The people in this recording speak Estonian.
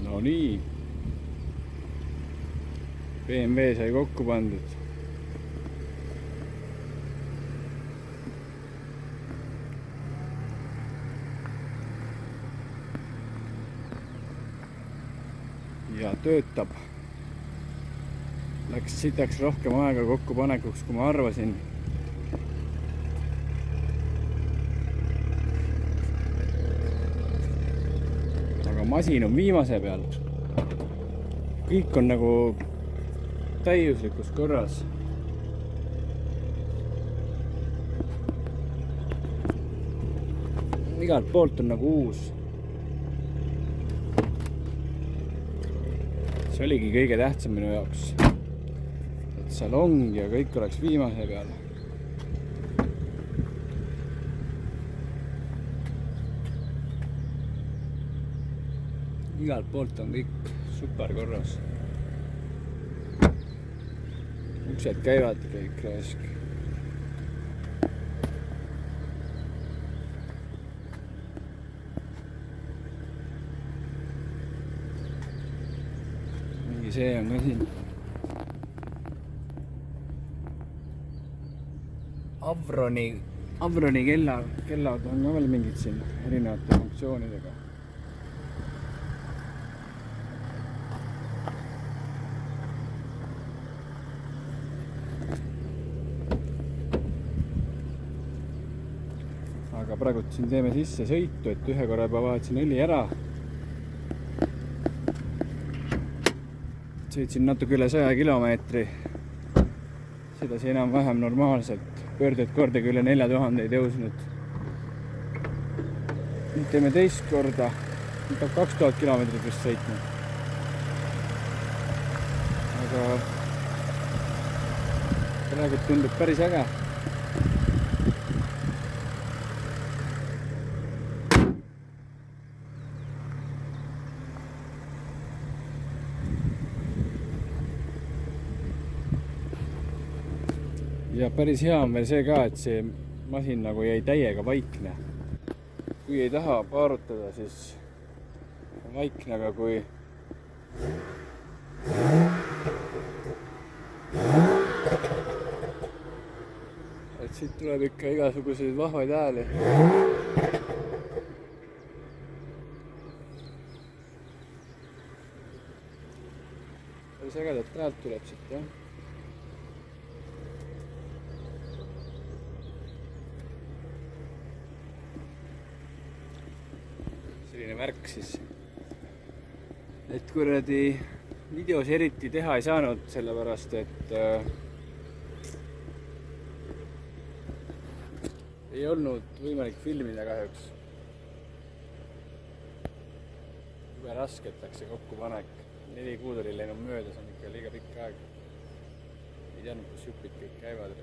No nii, BMW sai kokku pandud. Ja töötab. Läks sitaks rohkem aega kokkupanekuks, kui ma arvasin. Aga masin on viimase peal. Kõik on nagu täiuslikus korras. Igalt poolt on nagu uus. See oligi kõige tähtsam minu jaoks, et salong ja kõik oleks viimase peal. Igalt poolt on kõik super korras. Uksed käivad kõik raisk. See on ka siin Avroni kellad on ka veel mingid siin erinevate funktsioonidega. Aga praegu siin teeme sisse sõitu, et ühe korra juba vahetasin õli ära. Sõitsin natuke üle 100 kilomeetri. Sedasi enam-vähem normaalselt. Pöörded kordagi üle 4000 ei tõusnud. Nüüd teeme teist korda. Nüüd peab 2000 kilomeetrit vist sõitnud. Aga praegu tundub päris äge. Ja päris hea on veel see ka, et see masin nagu jäi täiega vaikne. Kui ei taha paarutada, siis on vaikne, aga kui et siit tuleb ikka igasuguseid vahvaid hääli. Päris ägedat häält tuleb siit, jah. Selline värk siis, et kuradi videos eriti teha ei saanud, sellepärast et ei olnud võimalik filmida kahjuks. Jube raske, et läks see kokkupanek. 4 kuud oli läinud mööda, see on ikka liiga pikk aeg. Ei teadnud, kus jupid kõik käivad.